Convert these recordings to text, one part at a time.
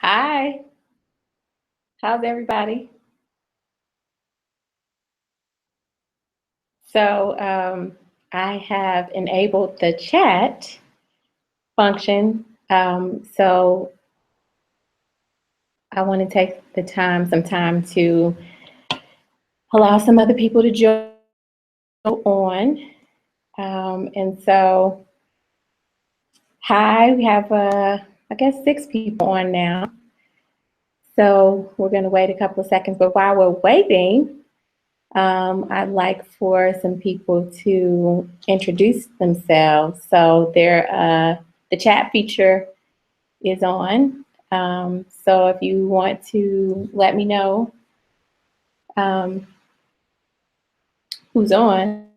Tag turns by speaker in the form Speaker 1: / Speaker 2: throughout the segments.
Speaker 1: Hi, how's everybody? So I have enabled the chat function. So I want to take some time to allow some other people to join on. And so, hi, we have, I guess, 6 people on now. So we're going to wait a couple of seconds, but while we're waiting, I'd like for some people to introduce themselves. So the chat feature is on. So if you want to let me know um, who's on,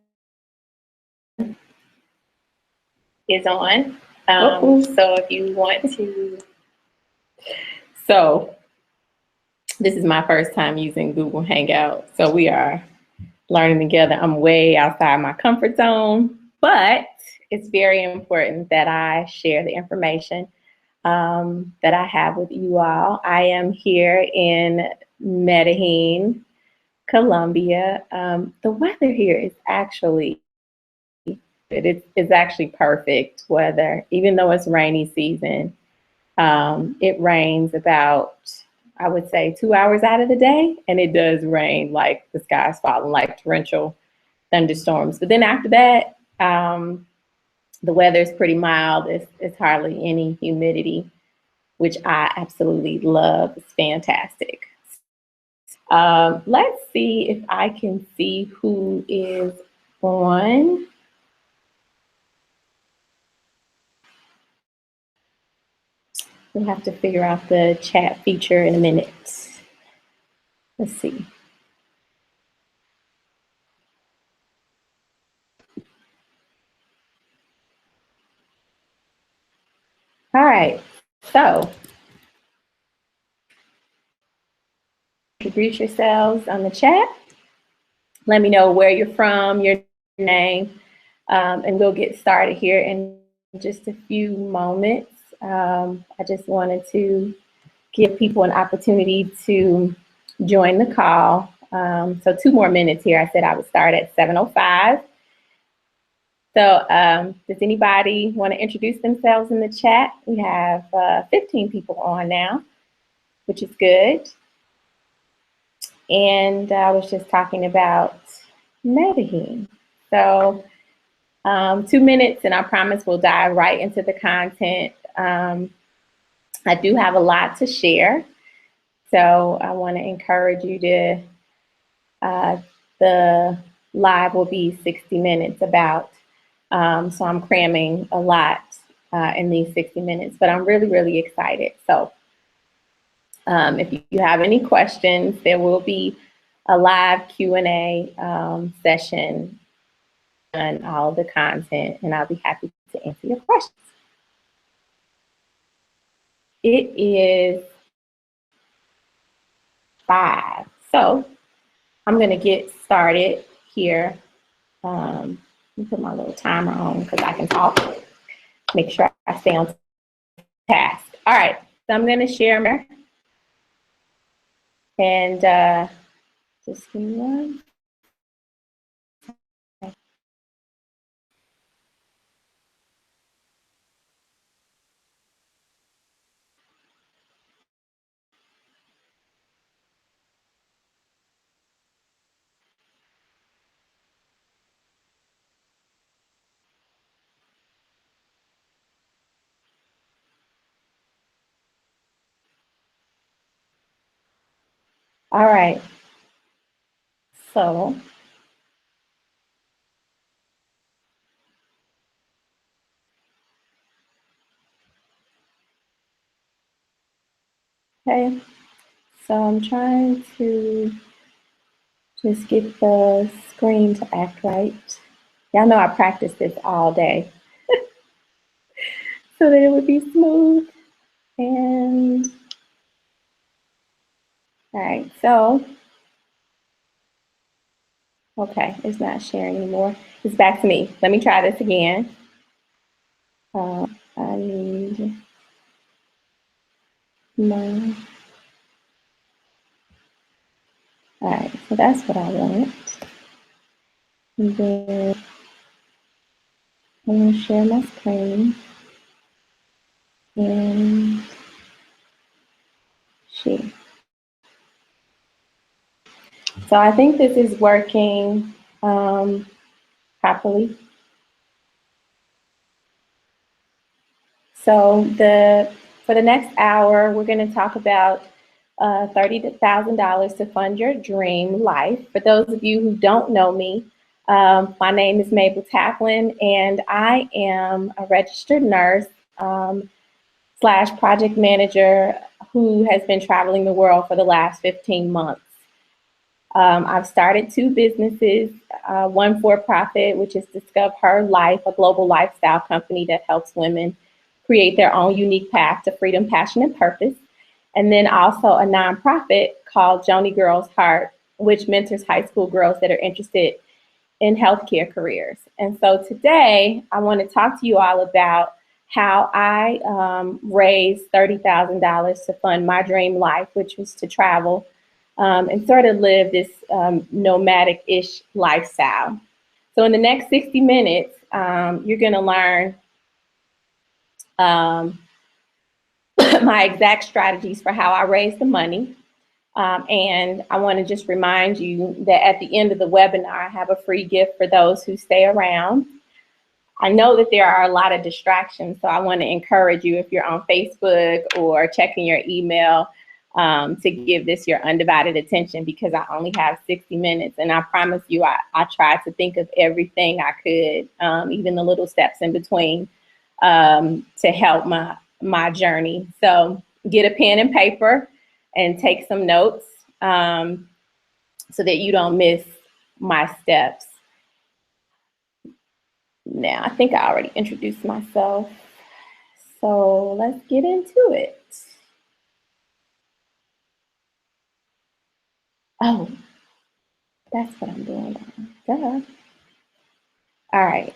Speaker 1: is on. So if you want to, so this is my first time using Google Hangout. So we are learning together. I'm way outside my comfort zone, but it's very important that I share the information that I have with you all. I am here in Medellin, Colombia. The weather here is actually it's actually perfect weather, even though it's rainy season. It rains about, I would say, 2 hours out of the day, and it does rain like the sky's falling, like torrential thunderstorms. But then after that, the weather is pretty mild. It's hardly any humidity, which I absolutely love. It's fantastic. Let's see if I can see who is on. We'll have to figure out the chat feature in a minute. Let's see. All right, so introduce yourselves on the chat. Let me know where you're from, your name, and we'll get started here in just a few moments. I just wanted to give people an opportunity to join the call. So 2 more minutes here. I said I would start at 7:05. So does anybody want to introduce themselves in the chat? We have 15 people on now, which is good. And I was just talking about Medellin. So 2 minutes, and I promise we'll dive right into the content. I do have a lot to share. So I want to encourage you to, the live will be 60 minutes about, so I'm cramming a lot in these 60 minutes, but I'm really, really excited. So if you have any questions, there will be a live Q&A session on all of the content, and I'll be happy to answer your questions. It is 5. So I'm going to get started here. Let me put my little timer on because I can talk. Make sure I stay on task. All right, so I'm going to share and just give me one. All right, so okay, so I'm trying to just get the screen to act right. Y'all know I practiced this all day so that it would be smooth. And all right, so okay, it's not sharing anymore. It's back to me. Let me try this again. I need No. All right, so that's what I want. And then I'm going to share my screen and share. So I think this is working properly. So for the next hour, we're going to talk about $30,000 to fund your dream life. For those of you who don't know me, my name is Mable and I am a registered nurse slash project manager who has been traveling the world for the last 15 months. I've started 2 businesses, one for-profit, which is Discover Her Life, a global lifestyle company that helps women create their own unique path to freedom, passion, and purpose. And then also a nonprofit called Joni Girls Heart, which mentors high school girls that are interested in healthcare careers. And so today I want to talk to you all about how I raised $30,000 to fund my dream life, which was to travel and sort of live this nomadic-ish lifestyle. So in the next 60 minutes, you're going to learn my exact strategies for how I raise the money. And I want to just remind you that at the end of the webinar, I have a free gift for those who stay around. I know that there are a lot of distractions, so I want to encourage you, if you're on Facebook or checking your email, to give this your undivided attention, because I only have 60 minutes. And I promise you, I tried to think of everything I could, even the little steps in between, to help my journey. So get a pen and paper and take some notes so that you don't miss my steps. Now, I think I already introduced myself, so let's get into it. Oh, that's what I'm doing. Duh. All right.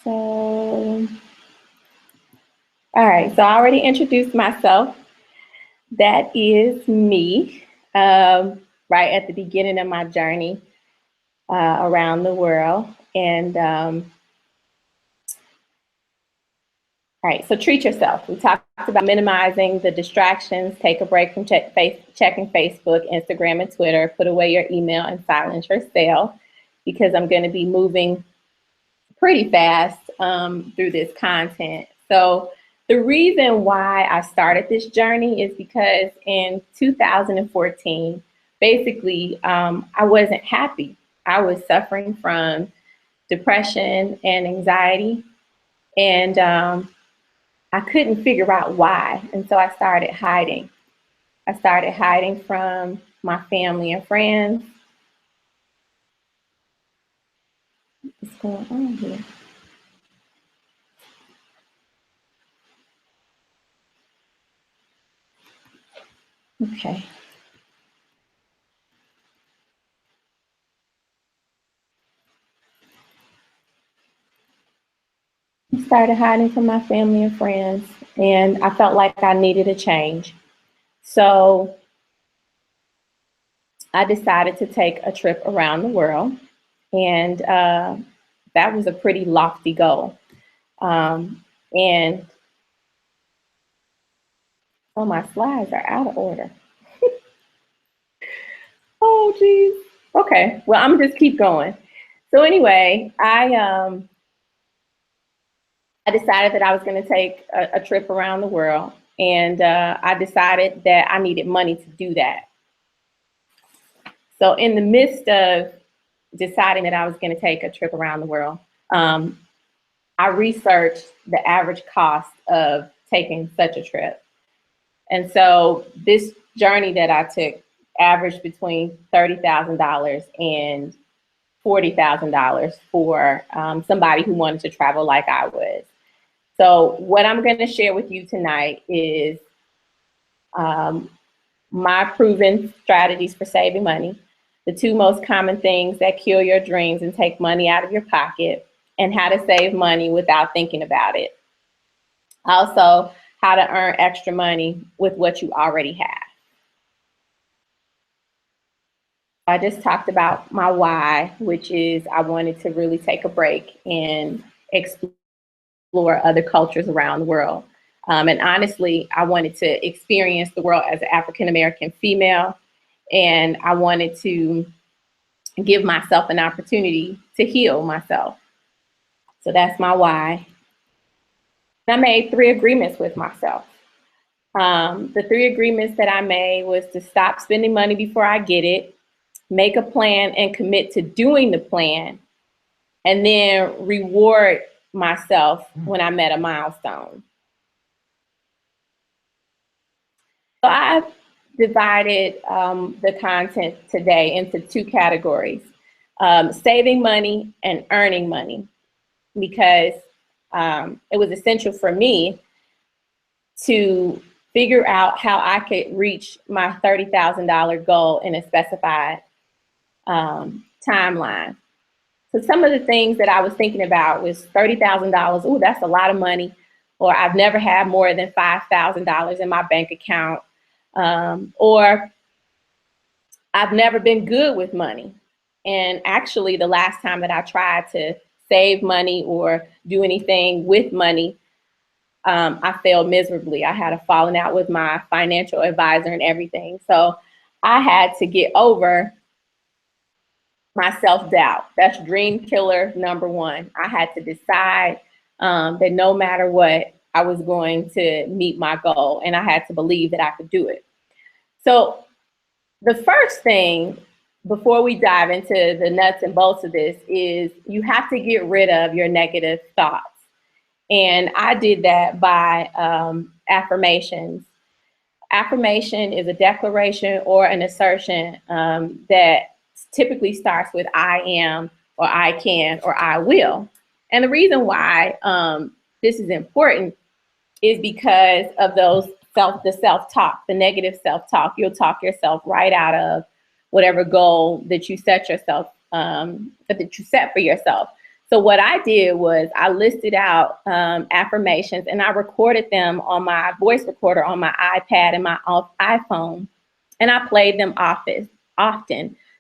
Speaker 1: So, all right. So I already introduced myself. That is me, right at the beginning of my journey around the world. And all right, so treat yourself. We talked about minimizing the distractions, take a break from checking Facebook, Instagram, and Twitter, put away your email and silence your cell, because I'm going to be moving pretty fast through this content. So the reason why I started this journey is because in 2014, basically, I wasn't happy. I was suffering from depression and anxiety, and I couldn't figure out why. And so I started hiding. I started hiding from my family and friends. What's going on here? Okay. I started hiding from my family and friends, and I felt like I needed a change. So I decided to take a trip around the world, and that was a pretty lofty goal. And oh, my slides are out of order. Oh, geez. Okay, well, I'm just keep going. So anyway, I decided that I was going to take a trip around the world, and I decided that I needed money to do that. So in the midst of deciding that I was going to take a trip around the world, I researched the average cost of taking such a trip. And so this journey that I took averaged between $30,000 and $40,000 for somebody who wanted to travel like I was. So what I'm going to share with you tonight is my proven strategies for saving money, the 2 most common things that kill your dreams and take money out of your pocket, and how to save money without thinking about it. Also, how to earn extra money with what you already have. I just talked about my why, which is I wanted to really take a break and explore other cultures around the world. And honestly, I wanted to experience the world as an African American female, and I wanted to give myself an opportunity to heal myself. So that's my why. I made 3 agreements with myself. The 3 agreements that I made was to stop spending money before I get it, make a plan and commit to doing the plan, and then reward myself when I met a milestone. So I've divided the content today into 2 categories, saving money and earning money, because it was essential for me to figure out how I could reach my $30,000 goal in a specified timeline. So some of the things that I was thinking about was $30,000. Oh, that's a lot of money. Or I've never had more than $5,000 in my bank account. Or I've never been good with money. And actually, the last time that I tried to save money or do anything with money, I failed miserably. I had a falling out with my financial advisor and everything. So I had to get over my self-doubt. That's dream killer number 1. I had to decide that no matter what, I was going to meet my goal, and I had to believe that I could do it. So the first thing, before we dive into the nuts and bolts of this, is you have to get rid of your negative thoughts. And I did that by affirmations. Affirmation is a declaration or an assertion that typically starts with I am, or I can, or I will. And the reason why this is important is because of the self-talk, the negative self-talk. You'll talk yourself right out of whatever goal that you set yourself, that you set for yourself. So what I did was I listed out affirmations, and I recorded them on my voice recorder on my iPad and my iPhone, and I played them often,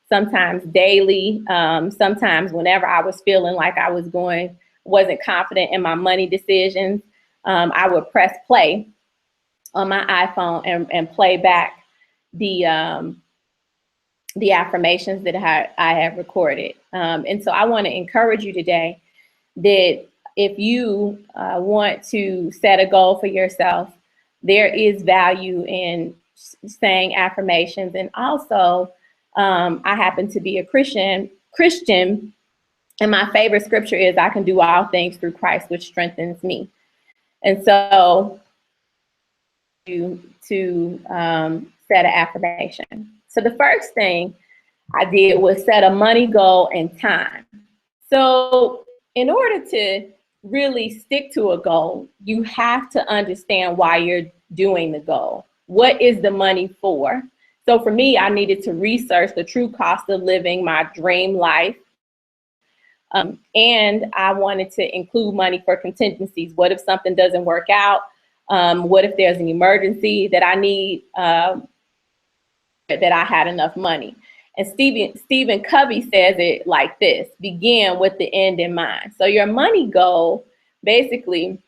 Speaker 1: sometimes daily, sometimes whenever I was feeling like I wasn't confident in my money decisions. I would press play on my iPhone and play back the affirmations that I have recorded. And so I want to encourage you today that if you want to set a goal for yourself, there is value in saying affirmations. And also, I happen to be a Christian, and my favorite scripture is, I can do all things through Christ, which strengthens me. And so to set an affirmation. So the first thing I did was set a money goal and time. So in order to really stick to a goal, you have to understand why you're doing the goal. What is the money for? So for me, I needed to research the true cost of living my dream life. And I wanted to include money for contingencies. What if something doesn't work out? What if there's an emergency that I need, that I had enough money? And Stephen Covey says it like this: begin with the end in mind. So your money goal, basically,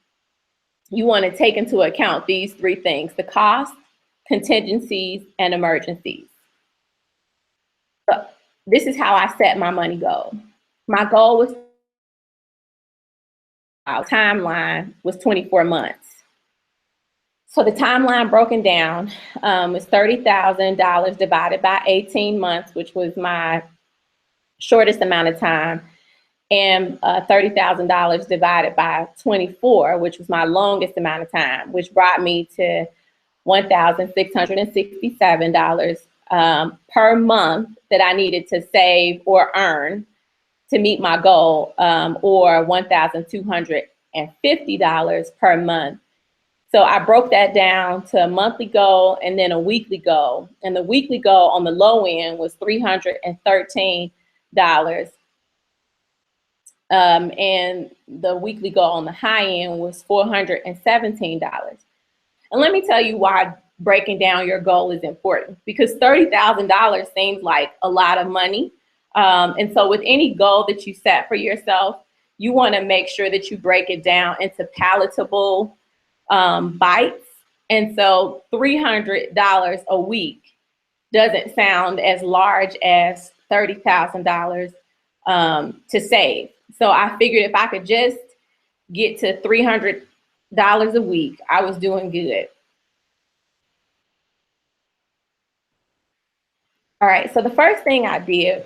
Speaker 1: you want to take into account these 3 things: the cost, contingencies, and emergencies. So this is how I set my money goal. My goal was, timeline was 24 months. So the timeline broken down was $30,000 divided by 18 months, which was my shortest amount of time, and $30,000 divided by 24, which was my longest amount of time, which brought me to $1,667 per month that I needed to save or earn to meet my goal, or $1,250 per month. So I broke that down to a monthly goal and then a weekly goal. And the weekly goal on the low end was $313 and the weekly goal on the high end was $417. And let me tell you why breaking down your goal is important, because $30,000 seems like a lot of money. And so with any goal that you set for yourself, you want to make sure that you break it down into palatable bites. And so $300 a week doesn't sound as large as $30,000 to save. So I figured if I could just get to $300 a week, I was doing good. All right, so the first thing I did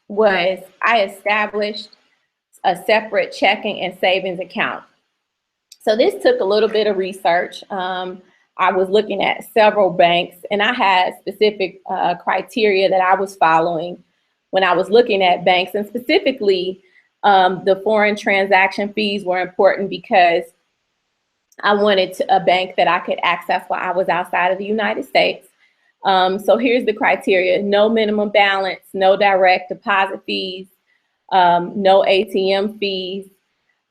Speaker 1: was I established a separate checking and savings account. So this took a little bit of research. I was looking at several banks, and I had specific criteria that I was following when I was looking at banks, and specifically the foreign transaction fees were important because I wanted a bank that I could access while I was outside of the United States. So here's the criteria: no minimum balance, no direct deposit fees, no ATM fees.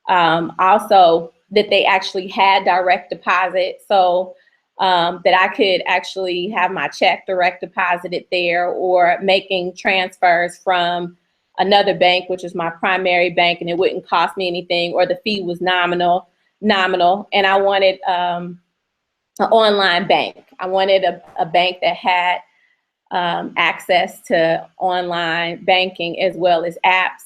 Speaker 1: Also, that they actually had direct deposit, so that I could actually have my check direct deposited there, or making transfers from another bank, which is my primary bank, and it wouldn't cost me anything, or the fee was nominal. And I wanted an online bank. I wanted a bank that had access to online banking as well as apps.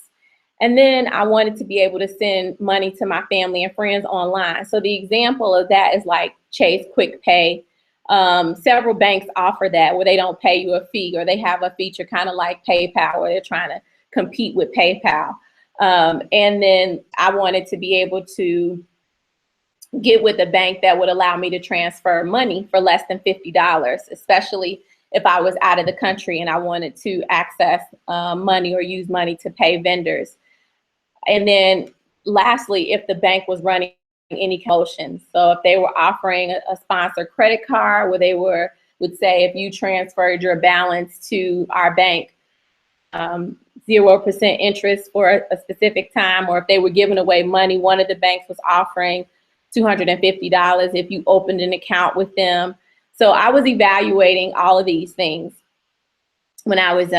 Speaker 1: And then I wanted to be able to send money to my family and friends online. So the example of that is like Chase Quick Pay. Several banks offer that, where they don't pay you a fee, or they have a feature kind of like PayPal, where they're trying to compete with PayPal. And then I wanted to be able to get with a bank that would allow me to transfer money for less than $50, especially if I was out of the country and I wanted to access money or use money to pay vendors. And then lastly, if the bank was running any promotions. So if they were offering a sponsored credit card, where they would say, if you transferred your balance to our bank, 0% interest for a specific time, or if they were giving away money, one of the banks was offering $250 if you opened an account with them. So I was evaluating all of these things when I was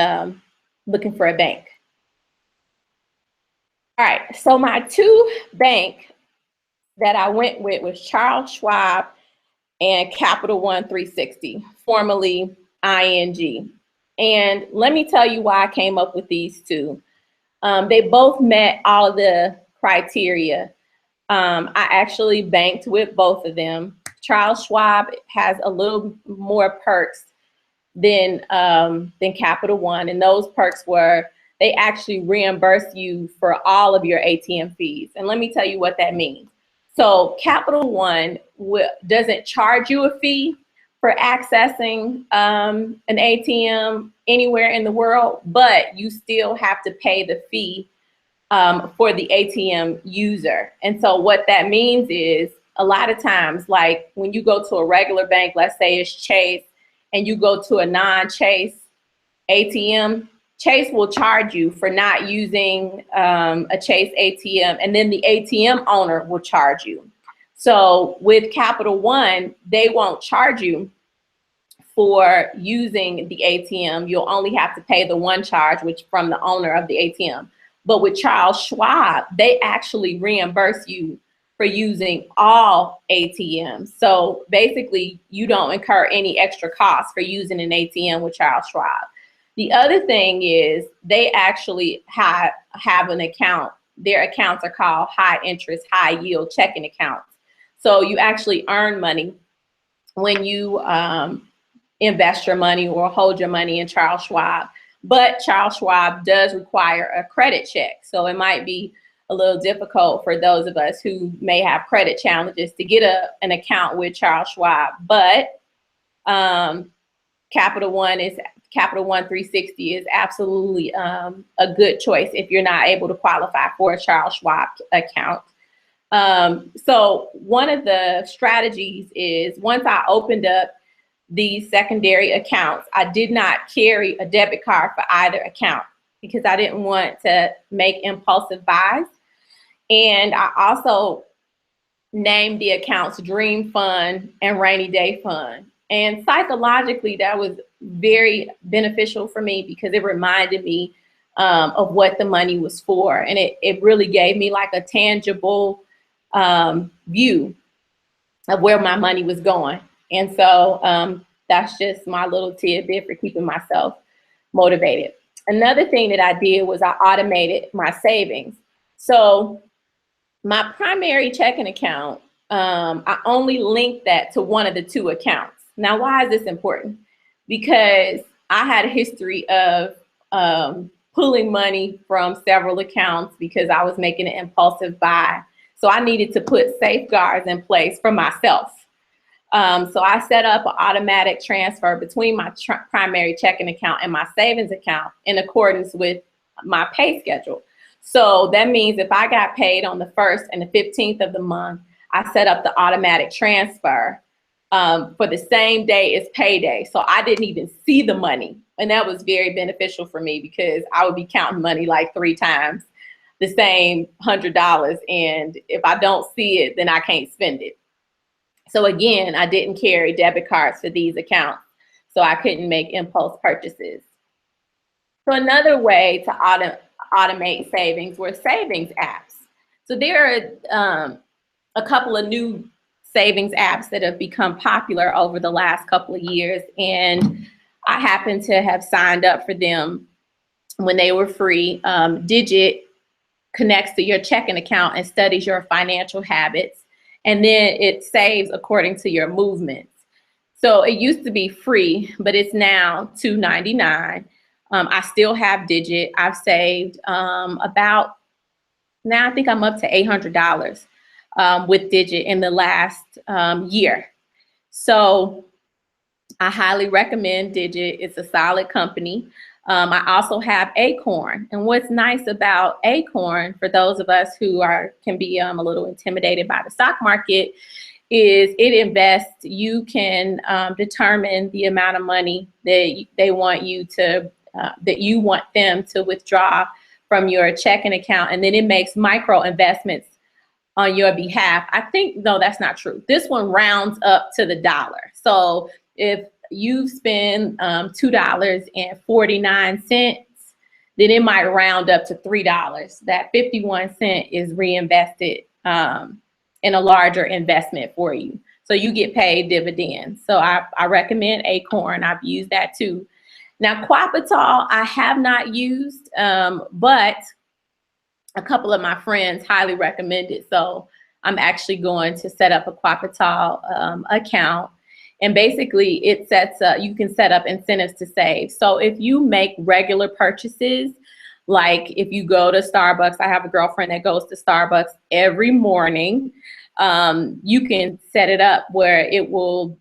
Speaker 1: looking for a bank. All right, so my two bank that I went with was Charles Schwab and Capital One 360, formerly ING. And let me tell you why I came up with these two. They both met all of the criteria. I actually banked with both of them. Charles Schwab has a little more perks than Capital One, and those perks were they actually reimburse you for all of your ATM fees. And let me tell you what that means. So Capital One doesn't charge you a fee for accessing an ATM anywhere in the world, but you still have to pay the fee for the ATM user. And so what that means is, a lot of times, like when you go to a regular bank, let's say it's Chase, and you go to a non-Chase ATM, Chase will charge you for not using a Chase ATM, and then the ATM owner will charge you. So with Capital One, they won't charge you for using the ATM. You'll only have to pay the one charge, which from the owner of the ATM. But with Charles Schwab, they actually reimburse you for using all ATMs. So basically, you don't incur any extra costs for using an ATM with Charles Schwab. The other thing is they actually have an account. Their accounts are called high interest, high yield checking accounts. So you actually earn money when you invest your money or hold your money in Charles Schwab. But Charles Schwab does require a credit check. So it might be a little difficult for those of us who may have credit challenges to get an account with Charles Schwab. But Capital One 360 is absolutely a good choice if you're not able to qualify for a Charles Schwab account. So one of the strategies is, once I opened up these secondary accounts, I did not carry a debit card for either account because I didn't want to make impulsive buys. And I also named the accounts Dream Fund and Rainy Day Fund. And psychologically, that was very beneficial for me because it reminded me of what the money was for. And it really gave me like a tangible view of where my money was going. And so that's just my little tidbit for keeping myself motivated. Another thing that I did was I automated my savings. So my primary checking account, I only linked that to one of the two accounts. Now, why is this important? Because I had a history of pulling money from several accounts because I was making an impulsive buy. So I needed to put safeguards in place for myself. So I set up an automatic transfer between my primary checking account and my savings account in accordance with my pay schedule. So that means if I got paid on the 1st and the 15th of the month, I set up the automatic transfer for the same day as payday. So I didn't even see the money. And that was very beneficial for me because I would be counting money like 3 times the same $100. And if I don't see it, then I can't spend it. So again, I didn't carry debit cards for these accounts, so I couldn't make impulse purchases. So another way to automate savings were savings apps. So there are a couple of new savings apps that have become popular over the last couple of years, and I happen to have signed up for them when they were free. Digit connects to your checking account and studies your financial habits, and then it saves according to your movements. So it used to be free, but it's now $2.99. I still have Digit. I've saved about, now I think I'm up to $800 with Digit in the last year. So I highly recommend Digit. It's a solid company. I also have Acorn. And what's nice about Acorn, for those of us who can be a little intimidated by the stock market, is it invests. You can determine the amount of money that they want you to, that you want them to withdraw from your checking account. And then it makes micro investments on your behalf. I think, no, that's not true. This one rounds up to the dollar. So if you spend $2.49, then it might round up to $3. That 51 cents is reinvested in a larger investment for you. So you get paid dividends. So I recommend Acorn. I've used that too. Now, Quapital, I have not used, but a couple of my friends highly recommend it. So I'm actually going to set up a Quapital account. And basically it sets up, you can set up incentives to save. So if you make regular purchases, like if you go to Starbucks, I have a girlfriend that goes to Starbucks every morning, you can set it up where it will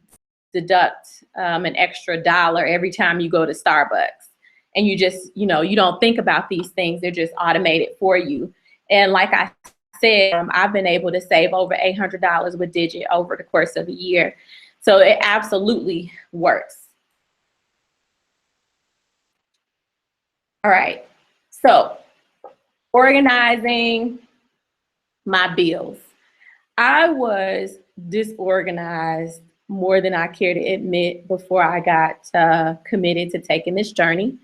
Speaker 1: deduct an extra $1 every time you go to Starbucks. And you just, you don't think about these things, they're just automated for you. And like I said, I've been able to save over $800 with Digit over the course of a year. So it absolutely works. All right, so organizing my bills. I was disorganized more than I care to admit before I got committed to taking this journey.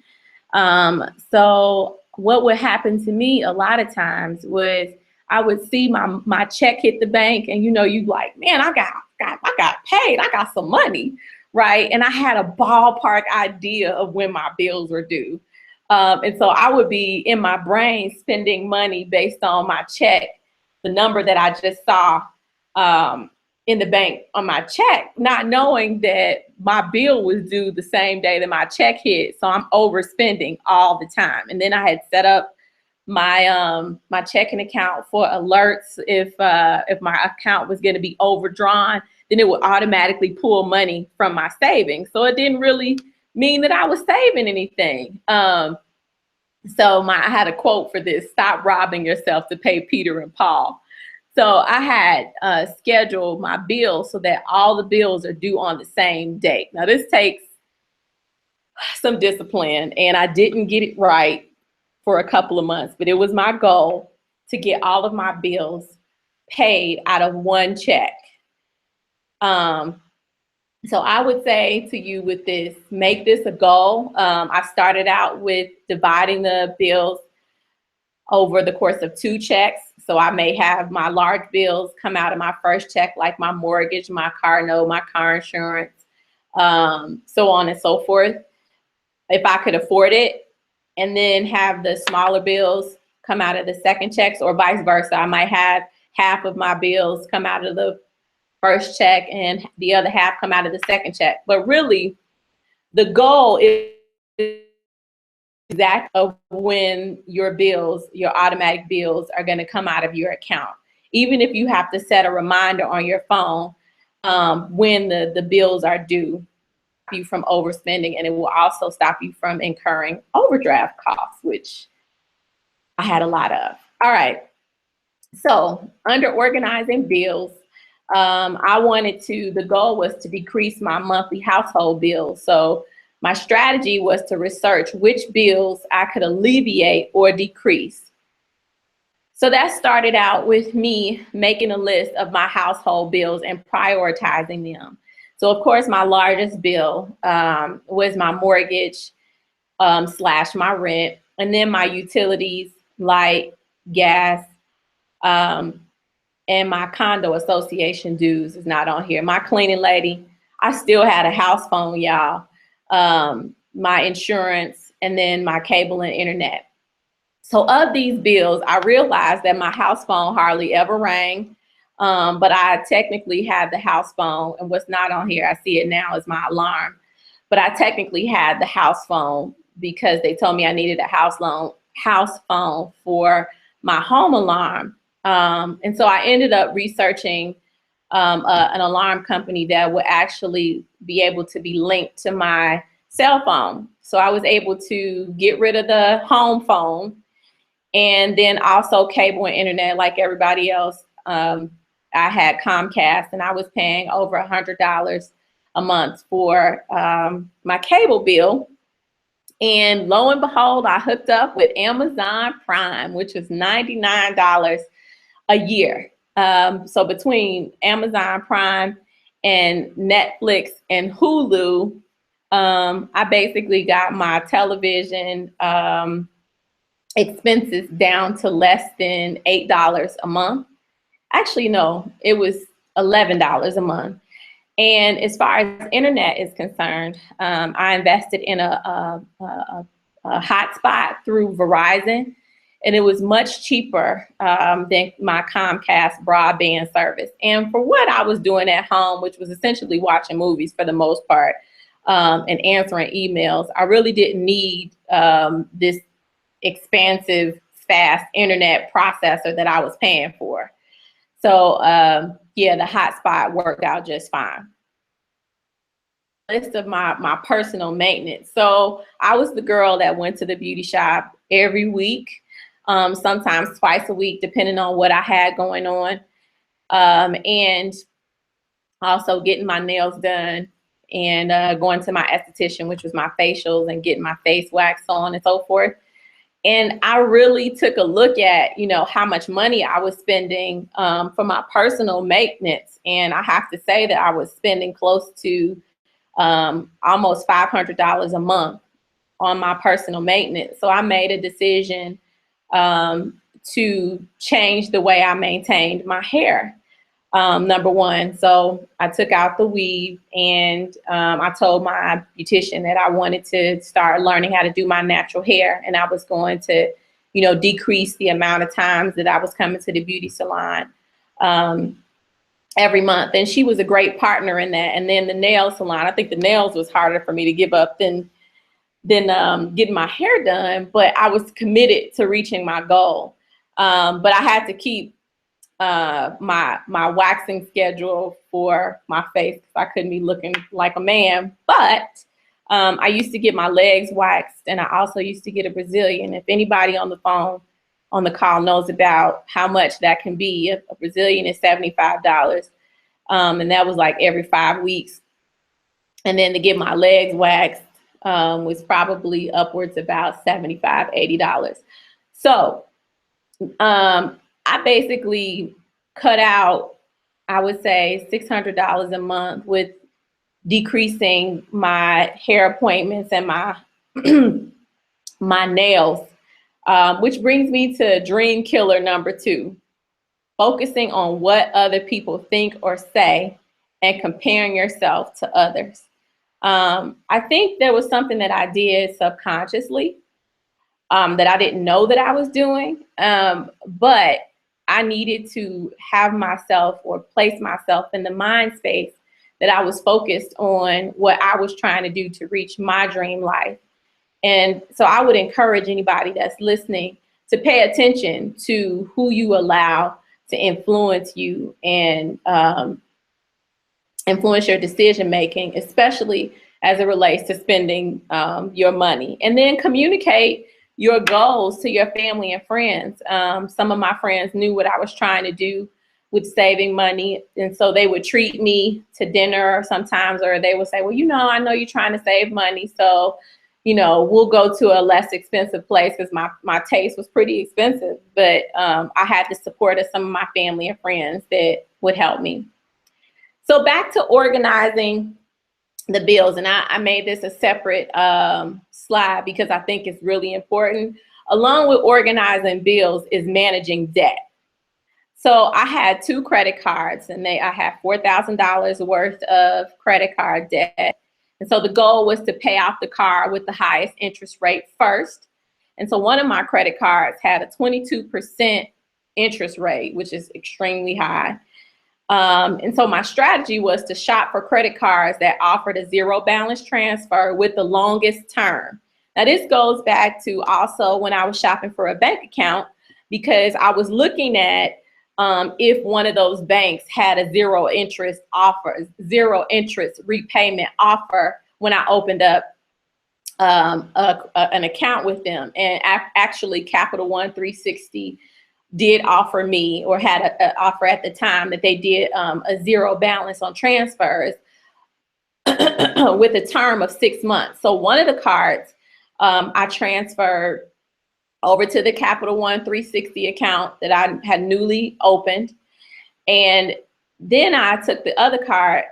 Speaker 1: So what would happen to me a lot of times was I would see my check hit the bank, and you like, man, I got paid, I got some money, right? And I had a ballpark idea of when my bills were due. And so I would be in my brain spending money based on my check, the number that I just saw in the bank on my check, not knowing that my bill was due the same day that my check hit. So I'm overspending all the time. And then I had set up my my checking account for alerts. If my account was going to be overdrawn, then it would automatically pull money from my savings. So it didn't really mean that I was saving anything. So I had a quote for this: "Stop robbing yourself to pay Peter and Paul." So I had scheduled my bills so that all the bills are due on the same date. Now this takes some discipline, and I didn't get it right for a couple of months, but it was my goal. to get all of my bills paid out of one check. So I would say to you with this, make this a goal. I started out with dividing the bills over the course of 2 checks. So I may have my large bills come out of my first check, like my mortgage, my car note, my car insurance, so on and so forth, if I could afford it. And then have the smaller bills come out of the second checks, or vice versa. I might have half of my bills come out of the first check and the other half come out of the second check. But really, the goal is exact of when your bills, your automatic bills, are going to come out of your account. Even if you have to set a reminder on your phone when the bills are due, you from overspending, and it will also stop you from incurring overdraft costs, which I had a lot of. All right. So under organizing bills, the goal was to decrease my monthly household bills. So my strategy was to research which bills I could alleviate or decrease. So that started out with me making a list of my household bills and prioritizing them. So of course, my largest bill was my mortgage / my rent, and then my utilities, light, gas, and my condo association dues is not on here. My cleaning lady, I still had a house phone, y'all. My insurance, and then my cable and internet. So of these bills, I realized that my house phone hardly ever rang, but I technically had the house phone, and what's not on here, I see it now, is my alarm. But I technically had the house phone because they told me I needed a house phone for my home alarm. And so I ended up researching an alarm company that would actually be able to be linked to my cell phone. So I was able to get rid of the home phone, and then also cable and internet like everybody else. I had Comcast, and I was paying over $100 a month for my cable bill. And lo and behold, I hooked up with Amazon Prime, which is $99 a year. So between Amazon Prime and Netflix and Hulu, I basically got my television expenses down to less than $8 a month. Actually, no, it was $11 a month. And as far as internet is concerned, I invested in a hotspot through Verizon, and it was much cheaper than my Comcast broadband service. And for what I was doing at home, which was essentially watching movies for the most part, and answering emails, I really didn't need this expansive, fast internet processor that I was paying for. So yeah, the hotspot worked out just fine. List of my personal maintenance. So I was the girl that went to the beauty shop every week, sometimes twice a week, depending on what I had going on, and also getting my nails done, and going to my esthetician, which was my facials, and getting my face wax on and so forth. And I really took a look at, how much money I was spending for my personal maintenance. And I have to say that I was spending close to almost $500 a month on my personal maintenance. So I made a decision to change the way I maintained my hair. Number one, so I took out the weave, and I told my beautician that I wanted to start learning how to do my natural hair, and I was going to, decrease the amount of times that I was coming to the beauty salon every month. And she was a great partner in that. And then the nail salon, I think the nails was harder for me to give up than getting my hair done, but I was committed to reaching my goal. But I had to keep my waxing schedule for my face, because I couldn't be looking like a man. But I used to get my legs waxed, and I also used to get a Brazilian. If anybody on the phone on the call knows about how much that can be, a Brazilian is $75, and that was like every 5 weeks. And then to get my legs waxed was probably upwards about $75, $80. So I basically cut out, I would say, $600 a month with decreasing my hair appointments and my my nails, which brings me to dream killer number 2, focusing on what other people think or say and comparing yourself to others. I think there was something that I did subconsciously that I didn't know that I was doing, but I needed to have myself or place myself in the mind space that I was focused on what I was trying to do to reach my dream life. And so I would encourage anybody that's listening to pay attention to who you allow to influence you and influence your decision making, especially as it relates to spending your money. And then communicate your goals to your family and friends. Some of my friends knew what I was trying to do with saving money, and so they would treat me to dinner sometimes, or they would say, well, I know you're trying to save money, so we'll go to a less expensive place, because my taste was pretty expensive, but I had the support of some of my family and friends that would help me. So back to organizing the bills, and I made this a separate slide because I think it's really important. Along with organizing bills is managing debt. So I had 2 credit cards, and I had $4,000 worth of credit card debt. And so the goal was to pay off the card with the highest interest rate first. And so one of my credit cards had a 22% interest rate, which is extremely high. And so my strategy was to shop for credit cards that offered a zero balance transfer with the longest term. Now, this goes back to also when I was shopping for a bank account, because I was looking at if one of those banks had a zero interest repayment offer when I opened up an account with them. And actually, Capital One 360 did offer me, or had an offer at the time, that they did a zero balance on transfers with a term of 6 months. So one of the cards I transferred over to the Capital One 360 account that I had newly opened. And then I took the other card,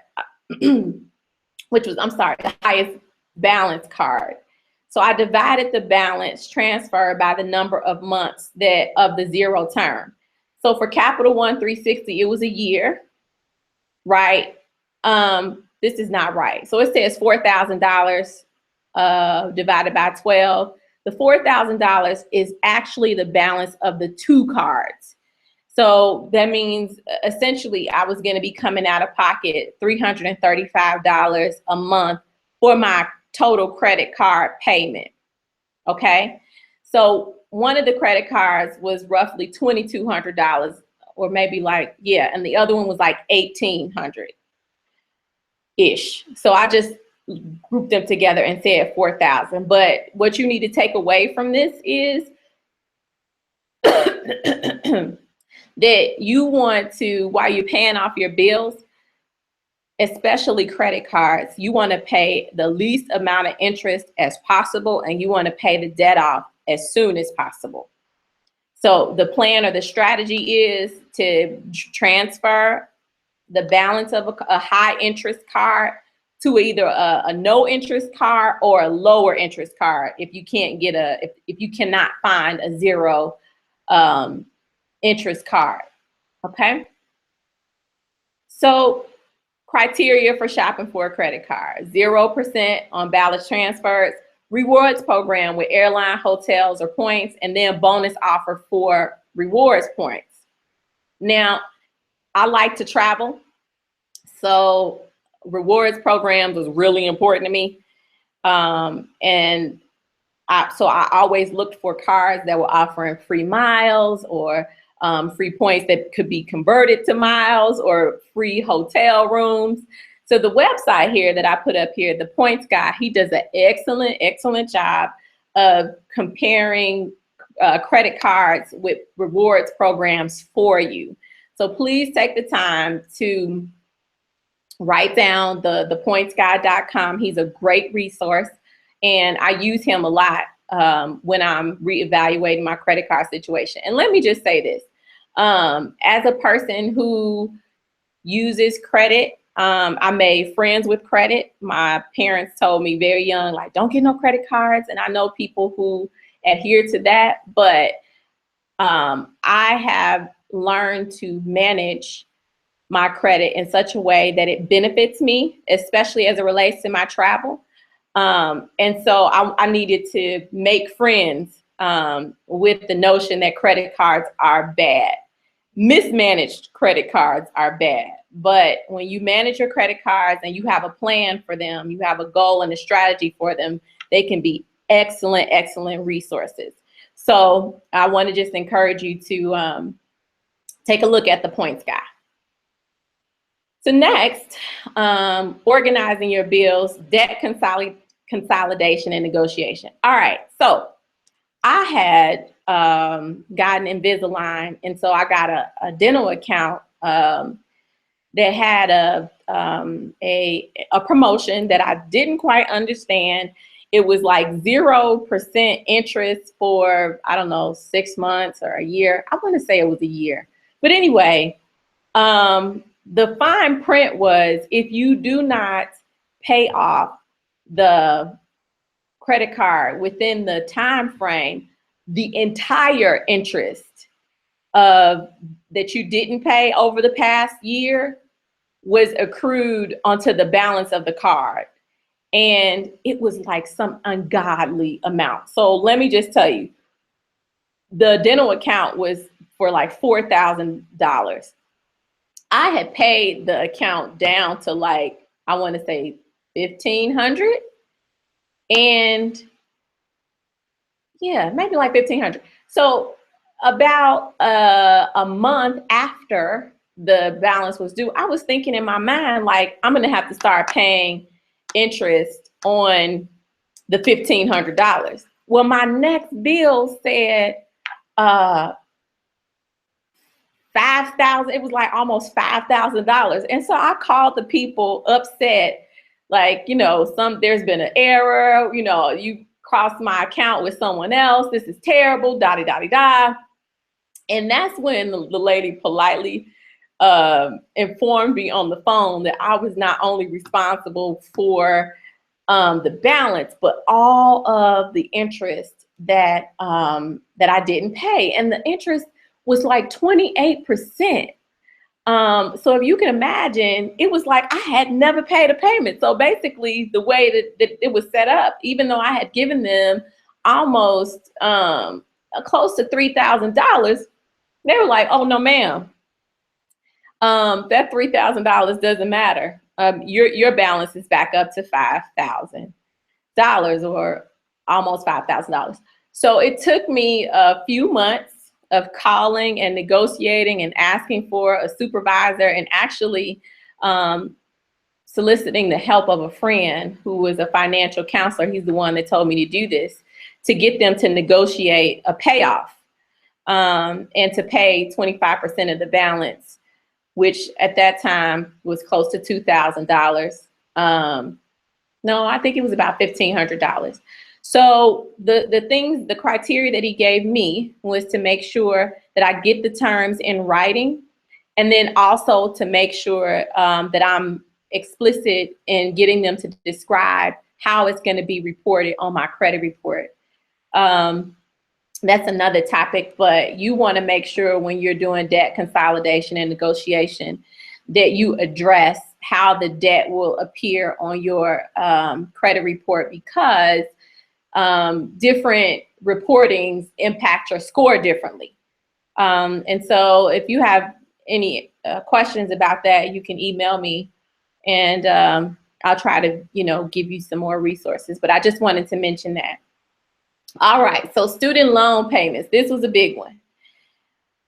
Speaker 1: which was, the highest balance card. So I divided the balance transfer by the number of months of the zero term. So for Capital One 360, it was a year, right? This is not right. So it says $4,000 divided by 12. The $4,000 is actually the balance of the 2 cards. So that means essentially I was going to be coming out of pocket $335 a month for my total credit card payment. Okay. So one of the credit cards was roughly $2,200, or maybe and the other one was like $1,800-ish. So I just grouped them together and said 4,000. But what you need to take away from this is that you want to, while you're paying off your bills, especially credit cards, you want to pay the least amount of interest as possible, and you want to pay the debt off as soon as possible. So the plan or the strategy is to transfer the balance of a high interest card to either a no interest card or a lower interest card if you can't get if you cannot find a zero interest card. Okay. So criteria for shopping for a credit card: 0% on balance transfers, rewards program with airline, hotels, or points, and then bonus offer for rewards points. Now, I like to travel, so rewards programs was really important to me. And so I always looked for cards that were offering free miles, or free points that could be converted to miles, or free hotel rooms. So the website here that I put up here, the Points Guy, he does an excellent job of comparing credit cards with rewards programs for you. So please take the time to write down the pointsguy.com. He's a great resource, and I use him a lot when I'm reevaluating my credit card situation. And let me just say this, as a person who uses credit, I made friends with credit. My parents told me very young, like, don't get no credit cards. And I know people who adhere to that, but I have learned to manage my credit in such a way that it benefits me, especially as it relates to my travel. And so I needed to make friends with the notion that credit cards are bad. Mismanaged credit cards are bad. But when you manage your credit cards and you have a plan for them, you have a goal and a strategy for them, they can be excellent, excellent resources. So I want to just encourage you to take a look at the points guide. So next, organizing your bills, debt consolidation and negotiation. All right, so I had gotten Invisalign, and so I got a dental account that had a promotion that I didn't quite understand. It was like 0% interest for, I don't know, 6 months or a year. I want to say it was a year. But anyway, the fine print was, if you do not pay off the credit card within the time frame, the entire interest that you didn't pay over the past year was accrued onto the balance of the card. And it was like some ungodly amount. So let me just tell you, the dental account was for like $4,000. I had paid the account down to like, I want to say $1,500. And yeah, maybe like $1,500. So about a month after the balance was due, I was thinking in my mind, like, I'm going to have to start paying interest on the $1,500. Well, my next bill said $5,000. It was like almost $5,000. And so I called the people upset, like, you know, there's been an error, you know, you crossed my account with someone else. This is terrible, da-di-da-di-da. And that's when the lady politely informed me on the phone that I was not only responsible for the balance, but all of the interest that I didn't pay. And the interest was like 28%. So if you can imagine, it was like I had never paid a payment. So basically the way that it was set up, even though I had given them almost close to $3,000, they were like, oh, no, ma'am, that $3,000 doesn't matter. Your balance is back up to $5,000 or almost $5,000. So it took me a few months of calling and negotiating and asking for a supervisor and actually soliciting the help of a friend who was a financial counselor. He's the one that told me to do this, to get them to negotiate a payoff and to pay 25% of the balance, which at that time was close to $2,000. No, I think it was about $1,500. So the criteria that he gave me was to make sure that I get the terms in writing, and then also to make sure that I'm explicit in getting them to describe how it's going to be reported on my credit report. That's another topic, but you want to make sure when you're doing debt consolidation and negotiation that you address how the debt will appear on your credit report, because different reportings impact your score differently. And so if you have any questions about that, you can email me, and I'll try to, give you some more resources. But I just wanted to mention that. All right, so student loan payments. This was a big one.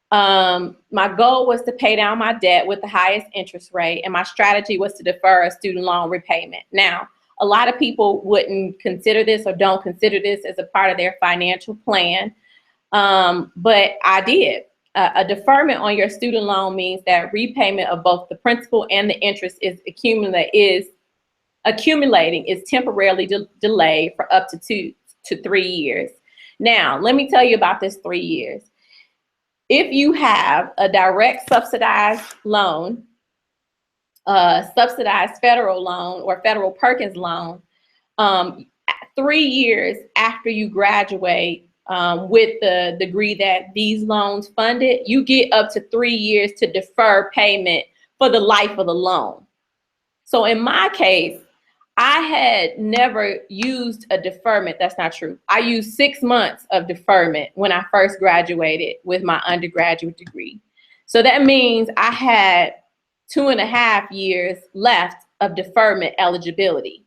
Speaker 1: My goal was to pay down my debt with the highest interest rate, and my strategy was to defer a student loan repayment. Now, a lot of people wouldn't consider this or don't consider this as a part of their financial plan, but I did. A deferment on your student loan means that repayment of both the principal and the interest is accumulating, is temporarily delayed for up to to 3 years. Now, let me tell you about this 3 years. If you have a direct subsidized loan, subsidized federal loan or federal Perkins loan, 3 years after you graduate with the degree that these loans funded, you get up to 3 years to defer payment for the life of the loan. So in my case, I had never used a deferment. That's not true. I used 6 months of deferment when I first graduated with my undergraduate degree. So that means I had 2.5 years left of deferment eligibility,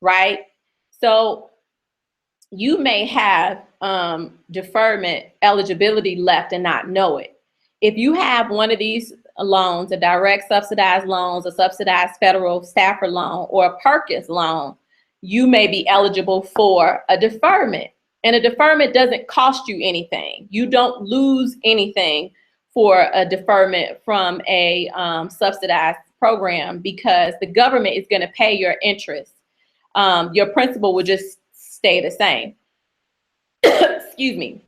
Speaker 1: right? So you may have deferment eligibility left and not know it. If you have one of these loans, a direct subsidized loans, a subsidized federal Stafford loan, or a Perkins loan, you may be eligible for a deferment. And a deferment doesn't cost you anything. You don't lose anything for a deferment from a subsidized program because the government is going to pay your interest. Your principal will just stay the same. Excuse me.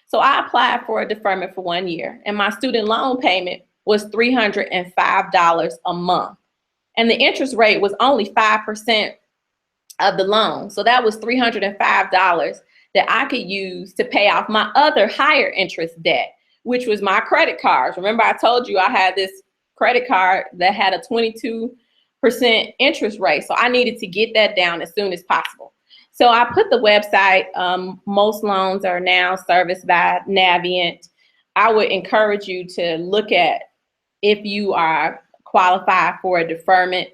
Speaker 1: So I applied for a deferment for 1 year, and my student loan payment was $305 a month. And the interest rate was only 5% of the loan. So that was $305 that I could use to pay off my other higher interest debt, which was my credit cards. Remember, I told you I had this credit card that had a 22% interest rate. So I needed to get that down as soon as possible. So I put the website, most loans are now serviced by Navient. I would encourage you to look at if you are qualified for a deferment.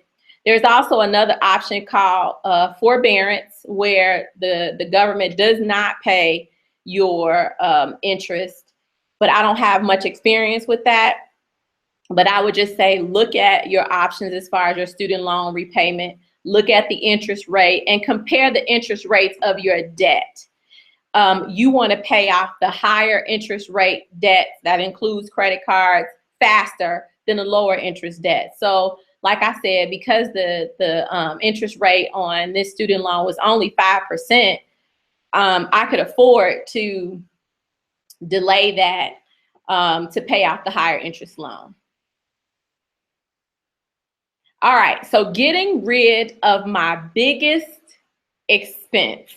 Speaker 1: There's also another option called forbearance, where the government does not pay your interest, but I don't have much experience with that. But I would just say, look at your options as far as your student loan repayment, look at the interest rate and compare the interest rates of your debt. You want to pay off the higher interest rate debt that includes credit cards faster than the lower interest debt. So like I said, because the interest rate on this student loan was only 5%, I could afford to delay that to pay off the higher interest loan. All right, so getting rid of my biggest expense.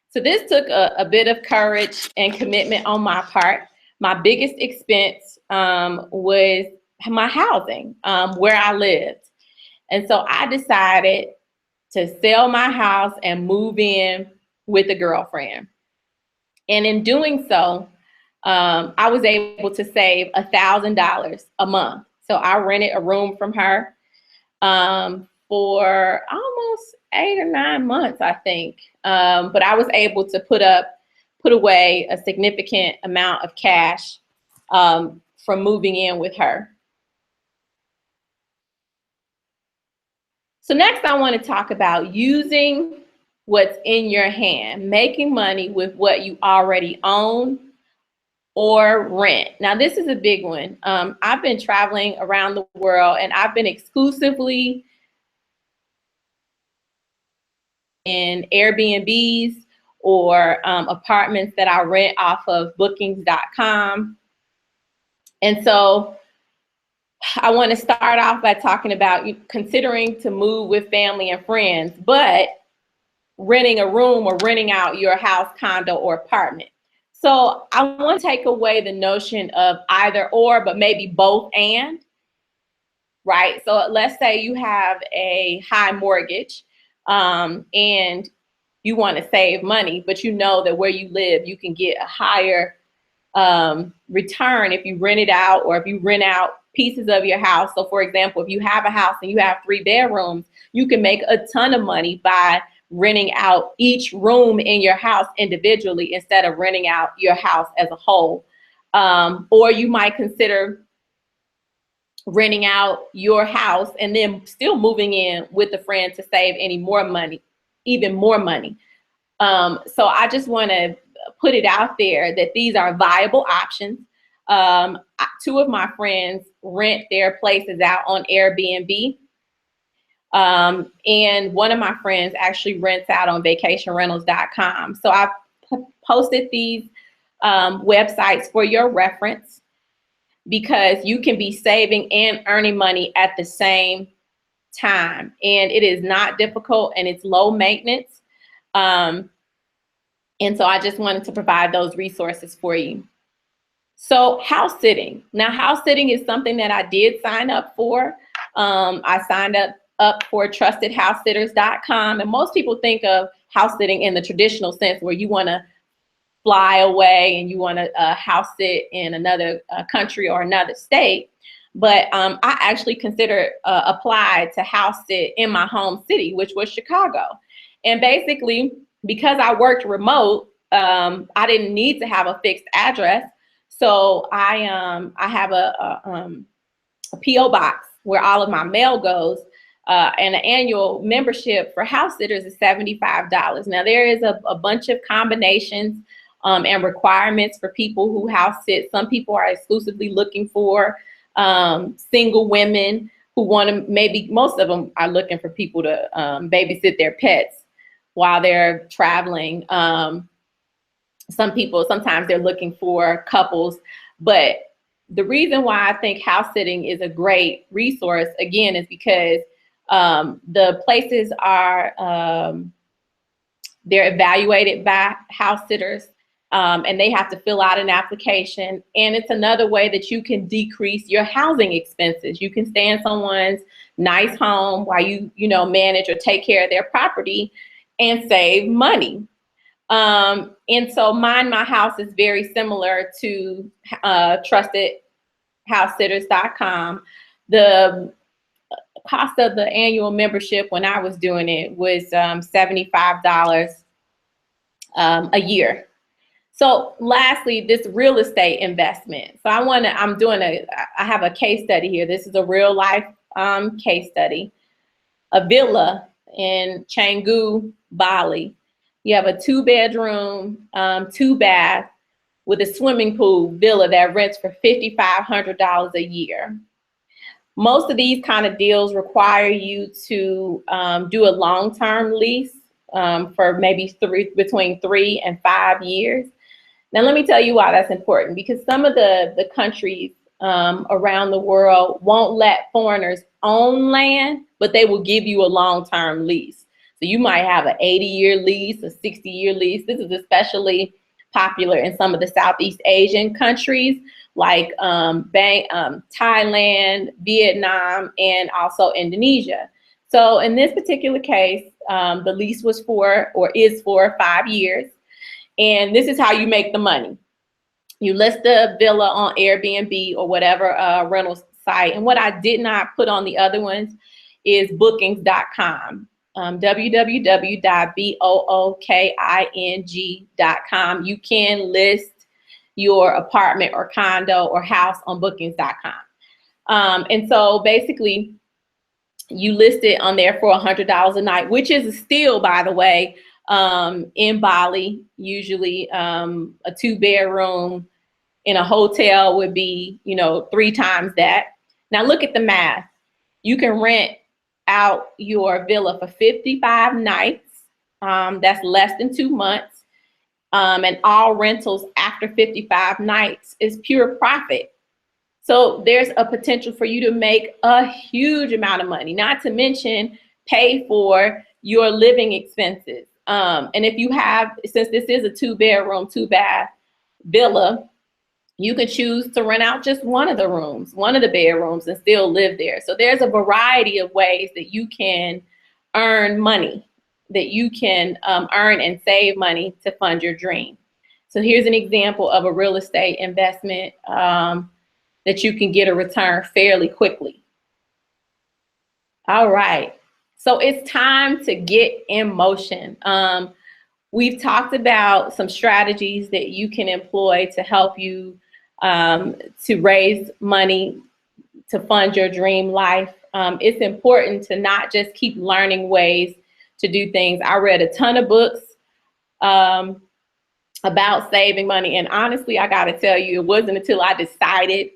Speaker 1: So this took a bit of courage and commitment on my part. My biggest expense was my housing, where I lived. And so I decided to sell my house and move in with a girlfriend. And in doing so, I was able to save $1,000 a month. So I rented a room from her for almost 8 or 9 months, I think. But I was able to put away a significant amount of cash from moving in with her. So next I want to talk about using what's in your hand, making money with what you already own or rent. Now this is a big one. I've been traveling around the world and I've been exclusively in Airbnbs or apartments that I rent off of bookings.com. And so I want to start off by talking about considering to move with family and friends, but renting a room or renting out your house, condo, or apartment. So I want to take away the notion of either or, but maybe both and, right? So let's say you have a high mortgage and you want to save money, but you know that where you live, you can get a higher return if you rent it out or if you rent out pieces of your house. So for example, if you have a house and you have 3 bedrooms, you can make a ton of money by renting out each room in your house individually instead of renting out your house as a whole. Or you might consider renting out your house and then still moving in with a friend to save any more money, even more money. So I just want to put it out there that these are viable options. 2 of my friends rent their places out on Airbnb. And one of my friends actually rents out on vacationrentals.com. So I posted these websites for your reference, because you can be saving and earning money at the same time. And it is not difficult, and it's low maintenance. And so I just wanted to provide those resources for you. So house sitting. Now, house sitting is something that I did sign up for. I signed up for trustedhousesitters.com. And most people think of house sitting in the traditional sense, where you want to fly away and you want to house sit in another country or another state. But I actually considered applied to house sit in my home city, which was Chicago. And basically, because I worked remote, I didn't need to have a fixed address. So I have a P.O. box where all of my mail goes. And the annual membership for house sitters is $75. Now, there is a bunch of combinations and requirements for people who house sit. Some people are exclusively looking for single women who want to, maybe most of them are looking for people to babysit their pets while they're traveling. Some people, sometimes they're looking for couples. But the reason why I think house sitting is a great resource, again, is because the places are, they're evaluated by house sitters. And they have to fill out an application. And it's another way that you can decrease your housing expenses. You can stay in someone's nice home while you manage or take care of their property and save money. And so Mind My House is very similar to trustedhousesitters.com. The cost of the annual membership when I was doing it was $75 a year. So lastly, this real estate investment. So I have a case study here. This is a real life case study. A villa in Canggu, Bali. You have a 2-bedroom, 2-bath with a swimming pool villa that rents for $5,500 a year. Most of these kind of deals require you to do a long-term lease for maybe between 3 and 5 years. Now, let me tell you why that's important, because some of the countries around the world won't let foreigners own land, but they will give you a long-term lease. So you might have an 80-year lease, a 60-year lease. This is especially popular in some of the Southeast Asian countries like Thailand, Vietnam, and also Indonesia. So in this particular case, the lease was is for 5 years. And this is how you make the money. You list the villa on Airbnb or whatever rental site. And what I did not put on the other ones is bookings.com. www.booking.com. You can list your apartment or condo or house on bookings.com. And so basically, you list it on there for $100 a night, which is a steal, by the way. In Bali, usually a 2-bedroom in a hotel would be, 3 times that. Now look at the math. You can rent out your villa for 55 nights. That's less than 2 months. And all rentals after 55 nights is pure profit. So there's a potential for you to make a huge amount of money, not to mention pay for your living expenses. And if you have, since this is a 2-bedroom, 2-bath villa, you can choose to rent out just one of the rooms, one of the bedrooms, and still live there. So there's a variety of ways that you can earn money, that you can earn and save money to fund your dream. So here's an example of a real estate investment that you can get a return fairly quickly. All right. So it's time to get in motion. We've talked about some strategies that you can employ to help you to raise money to fund your dream life. It's important to not just keep learning ways to do things. I read a ton of books about saving money. And honestly, I got to tell you, it wasn't until I decided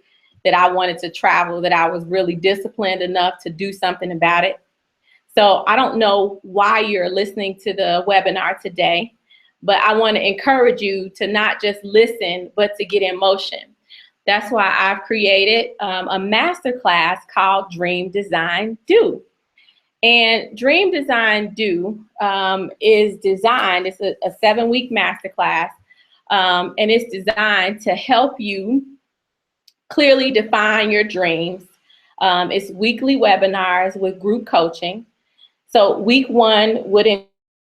Speaker 1: that I wanted to travel that I was really disciplined enough to do something about it. So I don't know why you're listening to the webinar today, but I want to encourage you to not just listen, but to get in motion. That's why I've created a masterclass called Dream Design Do. And Dream Design Do is designed, it's a 7-week masterclass, and it's designed to help you clearly define your dreams. It's weekly webinars with group coaching. So week 1 would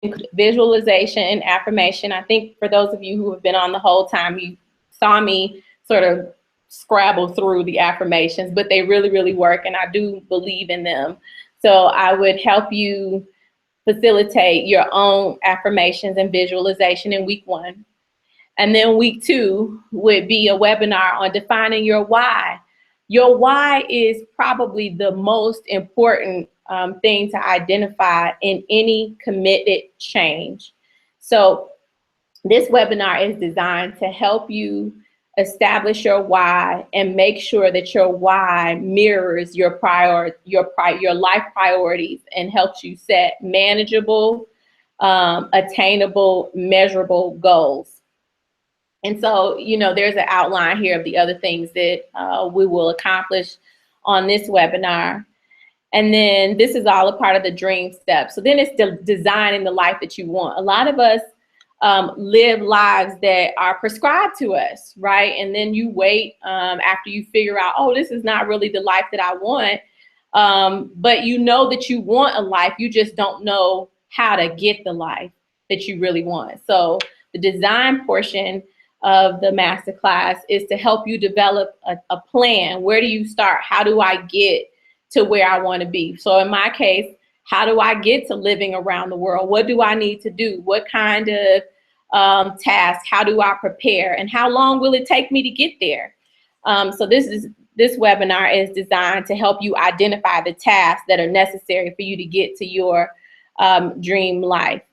Speaker 1: include visualization and affirmation. I think for those of you who have been on the whole time, you saw me sort of scrabble through the affirmations, but they really, really work, and I do believe in them. So I would help you facilitate your own affirmations and visualization in week 1. And then week 2 would be a webinar on defining your why. Your why is probably the most important thing to identify in any committed change. So this webinar is designed to help you establish your why and make sure that your why mirrors your life priorities and helps you set manageable, attainable, measurable goals. And so, you know, there's an outline here of the other things that we will accomplish on this webinar. And then this is all a part of the dream step. So then it's designing the life that you want. A lot of us live lives that are prescribed to us, right? And then you wait after you figure out, oh, this is not really the life that I want. But you know that you want a life, you just don't know how to get the life that you really want. So the design portion of the masterclass is to help you develop a plan. Where do you start? How do I get to where I want to be? So in my case, how do I get to living around the world? What do I need to do? What kind of tasks? How do I prepare? And how long will it take me to get there? So this webinar is designed to help you identify the tasks that are necessary for you to get to your dream life.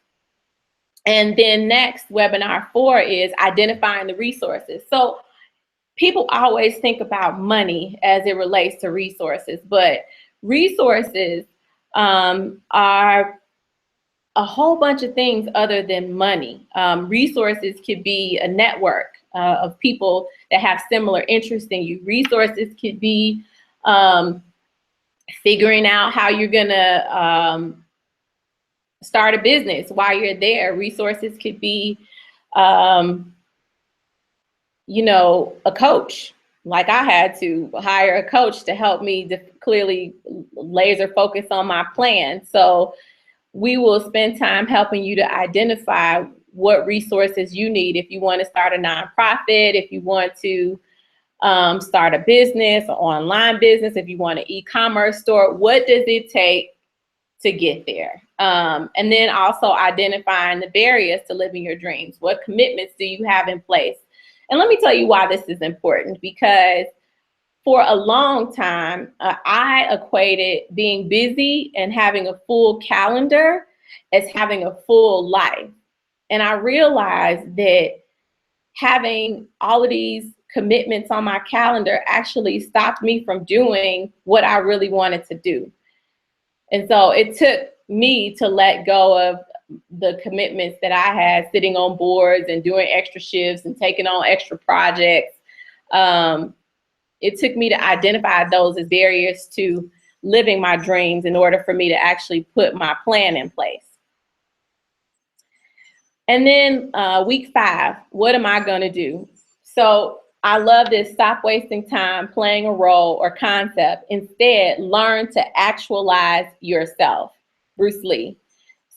Speaker 1: And then next, webinar 4 is identifying the resources. So people always think about money as it relates to resources, but resources are a whole bunch of things other than money. Resources could be a network of people that have similar interests in you. Resources could be figuring out how you're gonna start a business while you're there. Resources could be, you know, a coach. Like I had to hire a coach to help me to clearly laser focus on my plan. So we will spend time helping you to identify what resources you need. If you want to start a nonprofit, if you want to start a business, an online business, if you want an e-commerce store, what does it take to get there? And then also identifying the barriers to living your dreams. What commitments do you have in place? And let me tell you why this is important, because for a long time, I equated being busy and having a full calendar as having a full life. And I realized that having all of these commitments on my calendar actually stopped me from doing what I really wanted to do. And so it took me to let go of the commitments that I had, sitting on boards and doing extra shifts and taking on extra projects. It took me to identify those as barriers to living my dreams in order for me to actually put my plan in place. And then week 5, what am I going to do? So I love this: stop wasting time playing a role or concept. Instead, learn to actualize yourself. Bruce Lee.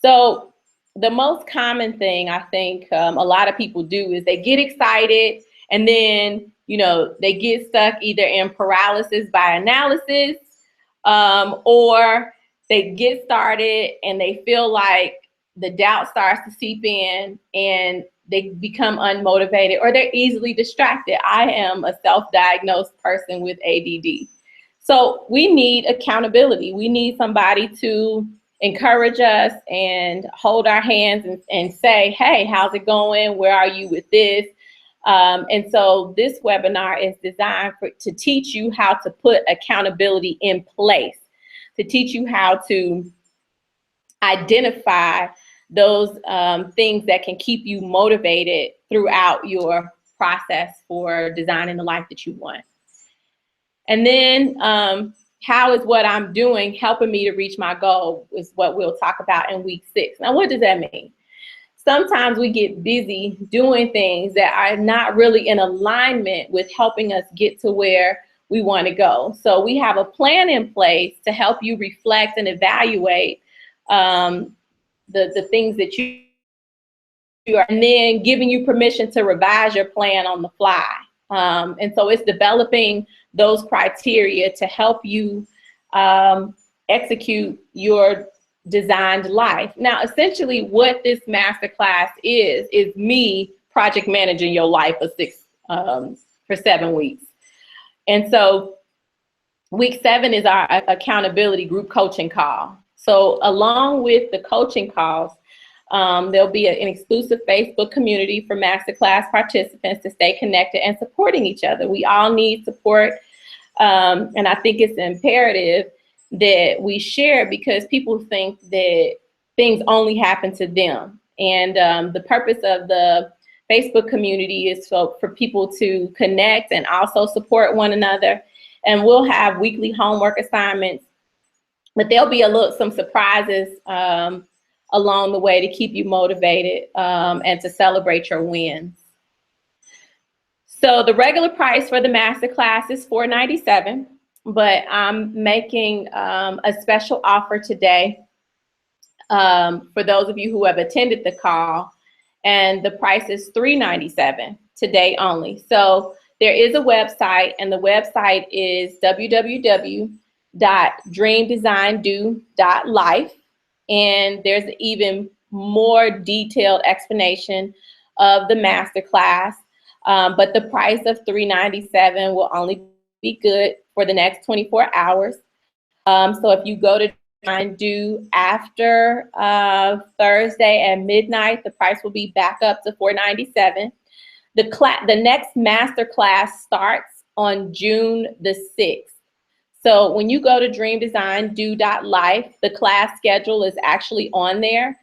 Speaker 1: So the most common thing I think a lot of people do is they get excited and then, you know, they get stuck either in paralysis by analysis, or they get started and they feel like the doubt starts to seep in and they become unmotivated, or they're easily distracted. I am a self-diagnosed person with ADD. So we need accountability. We need somebody to encourage us and hold our hands and say, hey, how's it going? Where are you with this? And so this webinar is designed to teach you how to put accountability in place, to teach you how to identify those things that can keep you motivated throughout your process for designing the life that you want. And then how is what I'm doing helping me to reach my goal is what we'll talk about in week 6. Now, what does that mean? Sometimes we get busy doing things that are not really in alignment with helping us get to where we want to go. So we have a plan in place to help you reflect and evaluate the things that you are, and then giving you permission to revise your plan on the fly. And so it's developing those criteria to help you execute your designed life. Now, essentially what this masterclass is me project managing your life for 7 weeks. And so week 7 is our accountability group coaching call. So along with the coaching calls, there'll be an exclusive Facebook community for masterclass participants to stay connected and supporting each other. We all need support, and I think it's imperative that we share, because people think that things only happen to them. And the purpose of the Facebook community is for people to connect and also support one another. And we'll have weekly homework assignments, but there'll be some surprises along the way to keep you motivated and to celebrate your wins. So the regular price for the masterclass is $497, but I'm making a special offer today for those of you who have attended the call, and the price is $397 today only. So there is a website, and the website is www.dreamdesigndo.life, and there's an even more detailed explanation of the masterclass. But the price of $397 will only be good for the next 24 hours. So if you go to Design Do after Thursday at midnight, the price will be back up to $497. The next master class starts on June the 6th. So when you go to dreamdesigndo.life, the class schedule is actually on there.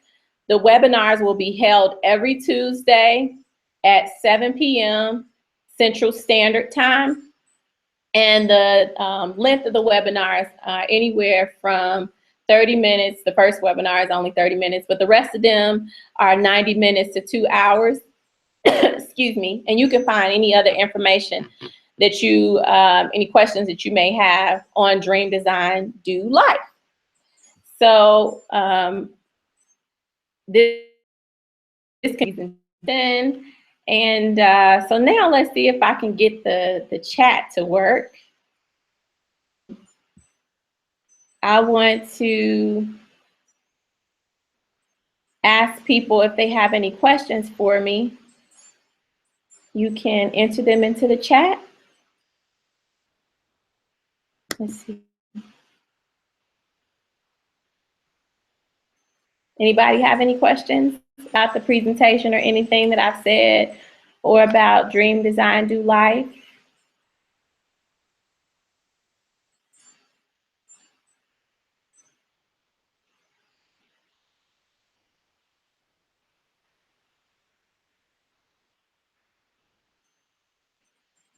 Speaker 1: The webinars will be held every Tuesday at 7 p.m. Central Standard Time. And the length of the webinars are anywhere from 30 minutes. The first webinar is only 30 minutes, but the rest of them are 90 minutes to 2 hours. Excuse me. And you can find any other information that you, any questions that you may have on Dream Design Do Life. So this season 10. And so now let's see if I can get the chat to work. I want to ask people if they have any questions for me. You can enter them into the chat. Let's see. Anybody have any questions about the presentation or anything that I've said, or about Dream Design Do Life?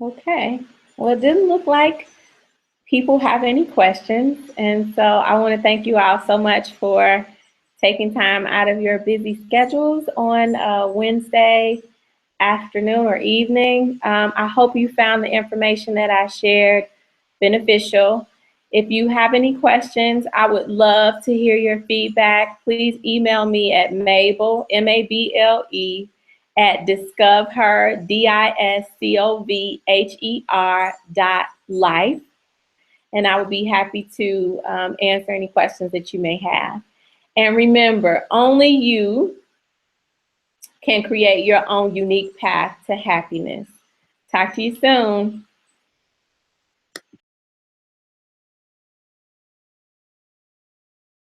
Speaker 1: Okay, well, it didn't look like people have any questions. And so I want to thank you all so much for taking time out of your busy schedules on Wednesday afternoon or evening. I hope you found the information that I shared beneficial. If you have any questions, I would love to hear your feedback. Please email me at Mable, M-A-B-L-E, at discover, discovher.life. And I would be happy to answer any questions that you may have. And remember, only you can create your own unique path to happiness. Talk to you soon.